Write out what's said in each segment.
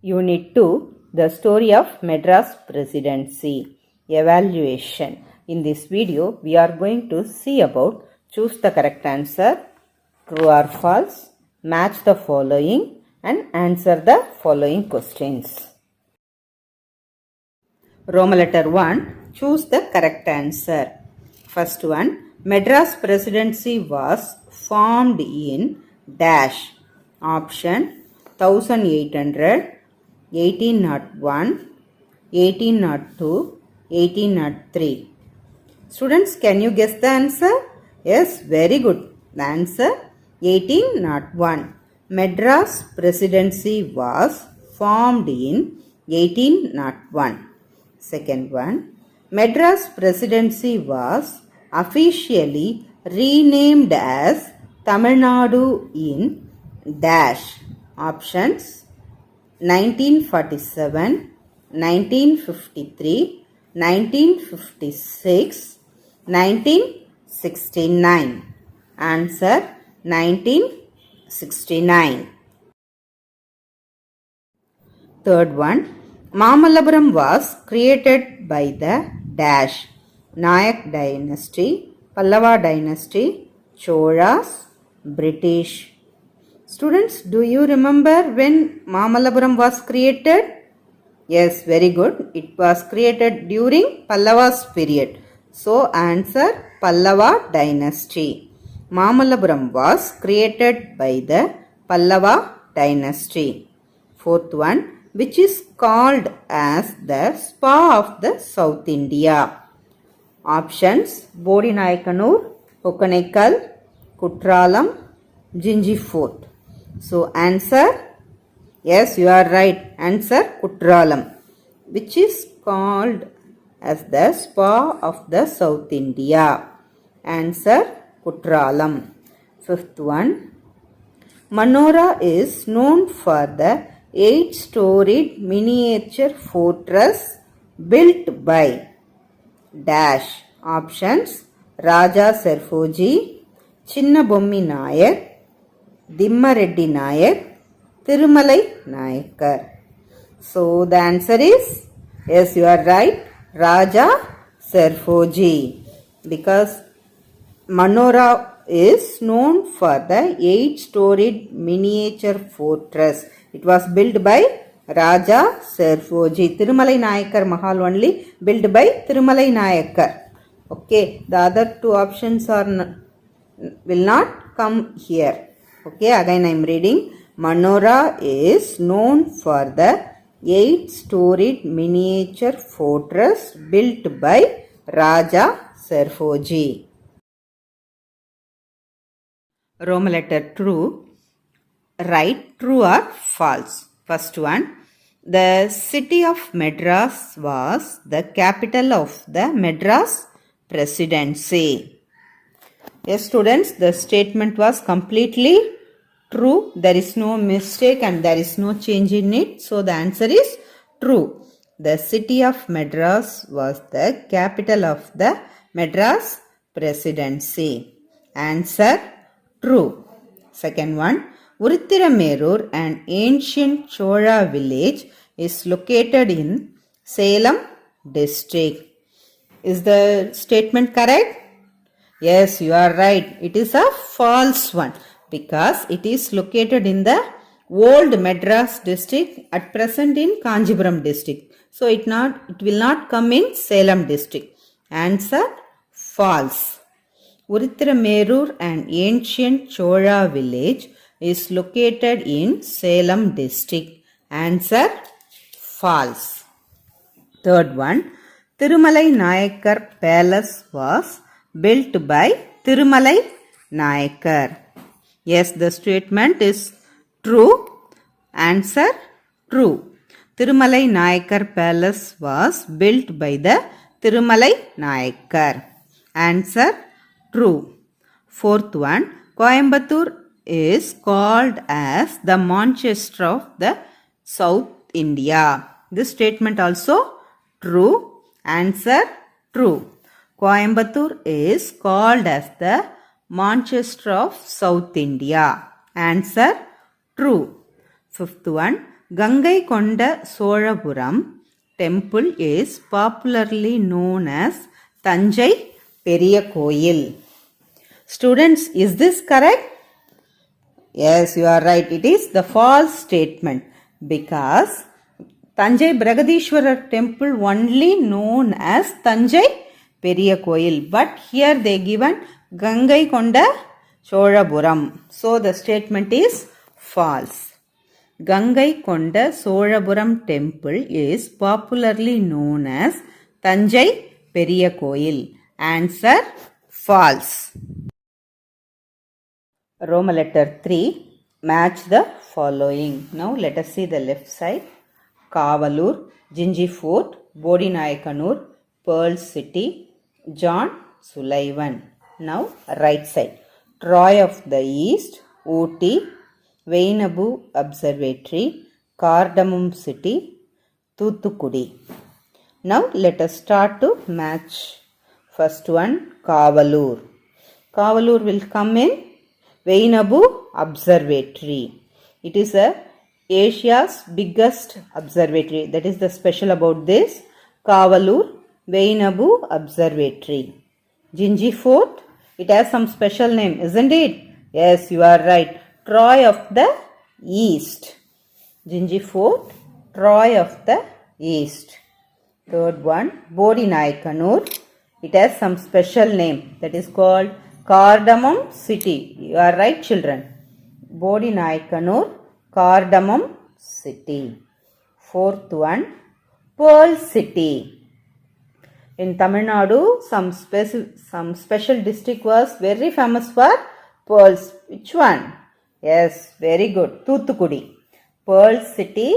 Unit 2, The Story of Madras Presidency. Evaluation. In this video, we are going to see about choose the correct answer, true or false, match the following and answer the following questions. Roman letter 1, choose the correct answer. First one, Madras Presidency was formed in dash. Option 1800, 1801, 1802, 1803. Students, can you guess the answer? Yes, very good. The answer 1801. Madras Presidency was formed in 1801. Second one, Madras Presidency was officially renamed as Tamil Nadu in dash. Options 1947, 1953, 1956, 1969. Answer 1969. Third one, Mamallapuram was created by the dash. Nayak dynasty, Pallava dynasty, Cholas, British. Students, do you remember when Mamallapuram was created? Yes, very good. It was created during Pallava's period. So, answer Pallava dynasty. Mamallapuram was created by the Pallava dynasty. Fourth one, which is called as the spa of the South India. Options, Bodinaikanur, Hokanekal, Kutralam, Jinji Fort. So, answer, yes, you are right. Answer, Kutralam, which is called as the spa of the South India. Answer, Kutralam. Fifth one, Manora is known for the 8-storied miniature fortress built by dash. Options, Raja Serfoji, Chinnabommi Nayak, Dimmareddy Nayak, Thirumalai Nayakar. So the answer is, yes, you are right, Raja Serfoji, because Manora is known for the 8-storied miniature fortress. It was built by Raja Serfoji. Thirumalai Nayakar Mahal only built by Thirumalai Nayakar. Okay, the other two options will not come here. Okay, again I am reading. Manora is known for the 8-storied miniature fortress built by Raja Serfoji. Roman letter true. Write true or false. First one, the city of Madras was the capital of the Madras Presidency. Yes, students, the statement was completely true. There is no mistake and there is no change in it. So, the answer is true. The city of Madras was the capital of the Madras Presidency. Answer, true. Second one, Uruthiramerur, an ancient Chola village, is located in Salem district. Is the statement correct? Yes, you are right. It is a false one because it is located in the old Madras district, at present in Kanjipuram district. So it will not come in Salem district. Answer, false. Uruthiramerur, an ancient Chola village, is located in Salem district. Answer, false. Third one, Thirumalai Nayakar Palace was built by Thirumalai Nayakar. Yes, the statement is true. Answer, true. Thirumalai Nayakar Palace was built by the Thirumalai Nayakar. Answer, true. Fourth one, Coimbatore is called as the Manchester of the South India. This statement also true. Answer, true. Coimbatore is called as the Manchester of South India. Answer, true. Fifth one, Gangai Konda Solapuram temple is popularly known as Tanjai Periya Koyil. Students, is this correct? Yes, you are right. It is the false statement because Tanjai Bragadishwarar temple only known as Tanjai Periya Koyil, but here they given Gangai Konda Solapuram. So the statement is false. Gangai Konda Solapuram temple is popularly known as Tanjai Periya Koyil. Answer false. Roman letter 3. Match the following. Now let us see the left side. Kavalur, Jinji Fort, Bodinayakanur, Pearl City, John Sullivan. Now right side. Troy of the East, Ooty, Vainabu Observatory, Cardamom City, Thuthukudi. Now let us start to match. First one, Kavalur. Kavalur will come in Vainabu Observatory. It is Asia's biggest observatory. That is the special about this. Kavalur Vainabu Observatory. Jinji Fort. It has some special name, isn't it? Yes, you are right. Troy of the East. Jinji Fort, Troy of the East. Third one, Bodinayakanur. It has some special name that is called Cardamom City. You are right, children. Bodinayakanur, Cardamom City. Fourth one, Pearl City. In Tamil Nadu, some special district was very famous for pearls. Which one? Yes, very good. Thuthukudi. Pearl City,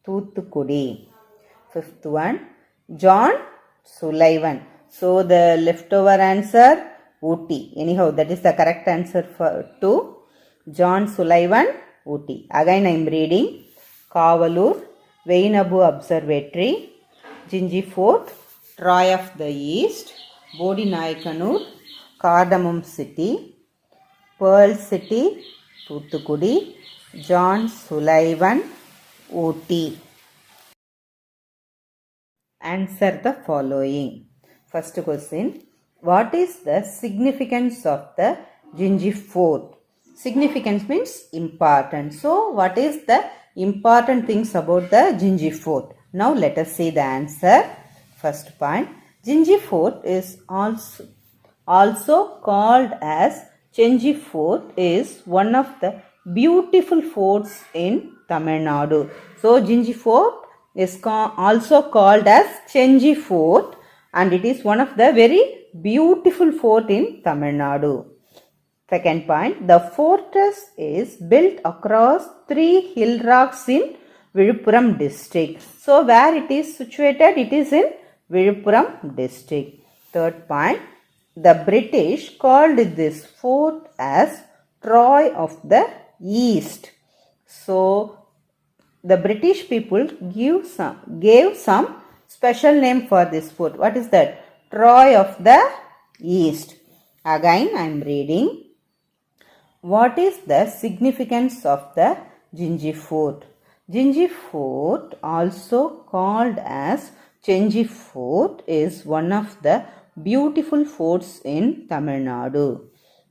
Thuthukudi. Fifth one, John Sullivan. So the leftover answer, Ooty. Anyhow, that is the correct answer for to John Sullivan, Ooty. Again I am reading. Kavalur, Vainabu Observatory, Jinji Fort, Troy of the East, Bodinayakanur, Cardamom City, Pearl City, Thuthukudi, John Sullivan, Ooty. Answer the following. First question. What is the significance of the Jinji Fort? Significance means important. So, what is the important things about the Jinji Fort? Now, let us see the answer. First point. Jinji Fort is also called as Chenji Fort is one of the beautiful forts in Tamil Nadu. So, Jinji Fort is also called as Chenji Fort and it is one of the very beautiful fort in Tamil Nadu. Second point, the fortress is built across 3 hill rocks in Viluppuram district. So, where it is situated? It is in Viluppuram district. Third point, the British called this fort as Troy of the East. So, the British people gave some special name for this fort. What is that? Troy of the East. Again, I am reading. What is the significance of the Jinji Fort? Jinji Fort, also called as Chenji Fort, is one of the beautiful forts in Tamil Nadu.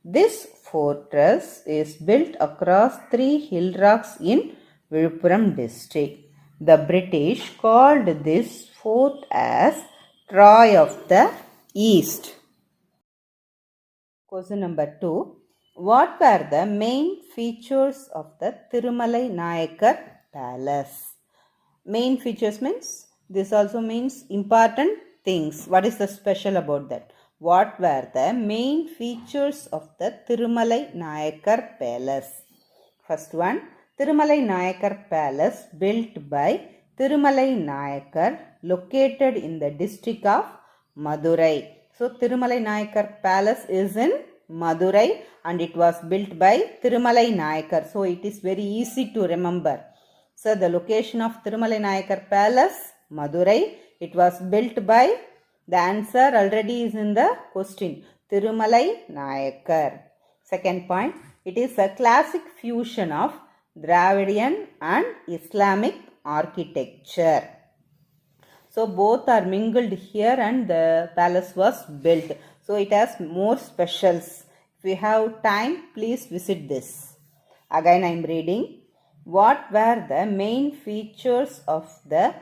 This fortress is built across 3 hill rocks in Viluppuram district. The British called this fort as Troy of the East. Question number 2. What were the main features of the Thirumalai Nayakar Palace? Main features means, this also means important things. What is the special about that? What were the main features of the Thirumalai Nayakar Palace? First one, Thirumalai Nayakar Palace built by Thirumalai Nayakar, located in the district of Madurai. So, Thirumalai Nayakar Palace is in Madurai and it was built by Thirumalai Nayakar. So, it is very easy to remember. So, the location of Thirumalai Nayakar Palace, Madurai, it was built by, the answer already is in the question, Thirumalai Nayakar. Second point, it is a classic fusion of Dravidian and Islamic architecture. So both are mingled here and the palace was built. So it has more specials. If you have time, please visit this. Again I am reading. What were the main features of the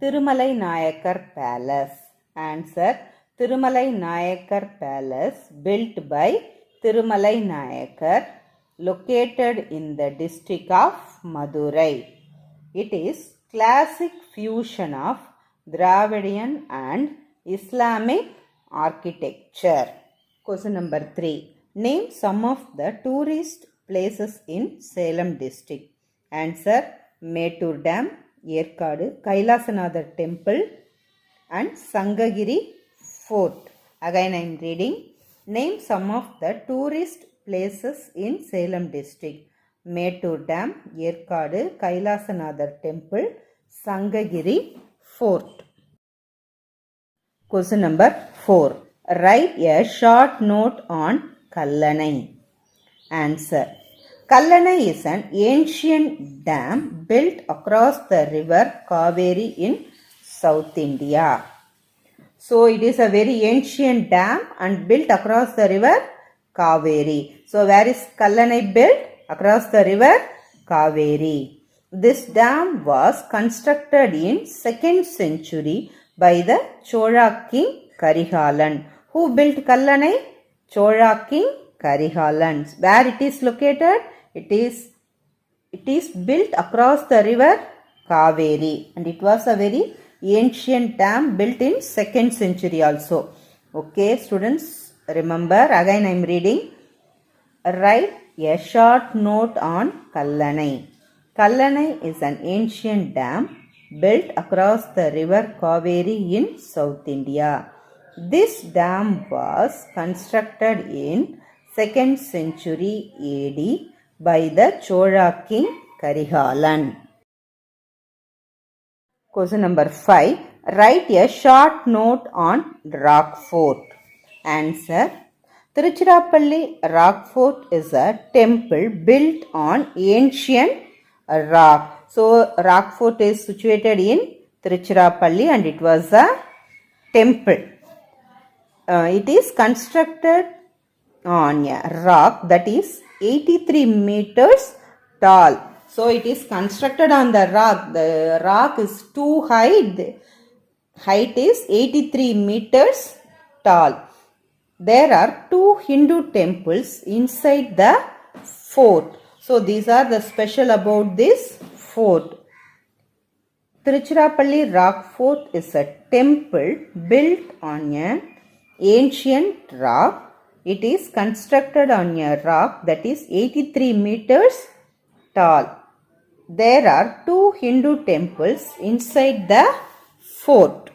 Thirumalai Nayakar Palace? Answer. Thirumalai Nayakar Palace built by Thirumalai Nayakar, located in the district of Madurai. It is classic fusion of Dravidian and Islamic architecture. Question number 3. Name some of the tourist places in Salem district. Answer. Mettur Dam, Yerkadu, Kailasanatha Temple and Sangagiri Fort. Again I am reading. Name some of the tourist places in Salem district. Mettur Dam, Yerkadu, Kailasanatha Temple, Sangagiri Fort. Question number 4. Write a short note on Kallanai. Answer. Kallanai is an ancient dam built across the river Kaveri in South India. So it is a very ancient dam and built across the river Kaveri. So where is Kallanai built? Across the river Kaveri. This dam was constructed in 2nd century by the Chola king Karihalan. Who built Kallanai? Chola king Karihalan. Where it is located? It is built across the river Kaveri, and it was a very ancient dam built in 2nd century also. Okay, students, remember, again I am reading. Write a short note on Kallanai. Kallanai is an ancient dam built across the river Kaveri in South India. This dam was constructed in 2nd century AD by the Chola king Karihalan. Question number 5. Write a short note on Rock Fort. Answer. Tiruchirappalli Rock Fort is a temple built on ancient rock. So, Rock Fort is situated in Tiruchirappalli and it was a temple. It is constructed on a rock that is 83 meters tall. So, it is constructed on the rock. The rock is too high. The height is 83 meters tall. There are 2 Hindu temples inside the fort. So, these are the special about this fort. Tiruchirappalli Rock Fort is a temple built on an ancient rock. It is constructed on a rock that is 83 meters tall. There are 2 Hindu temples inside the fort.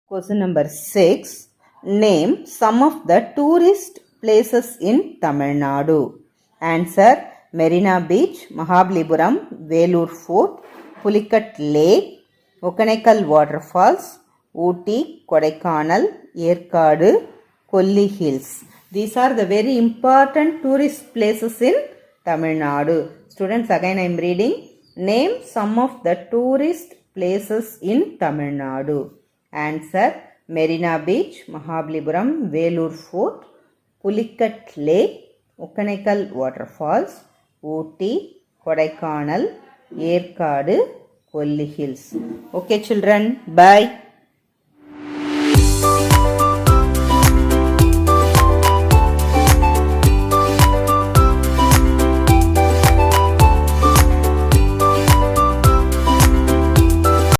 Question number 6. Name some of the tourist places in Tamil Nadu. Answer. Marina Beach, Mahabalipuram, Velur Fort, Pulikat Lake, Okanakkal Waterfalls, Ooty, Kodaikanal, Yerkadu, Kolli Hills. These are the very important tourist places in Tamil Nadu. Students, again I am reading. Name some of the tourist places in Tamil Nadu. Answer. Marina Beach, Mahabalipuram, Velur Fort, Pulikat Lake, Okanakkal Waterfalls, Ooty, Kodaikanal, Yerkadu, Kolli Hills. Okay children, bye.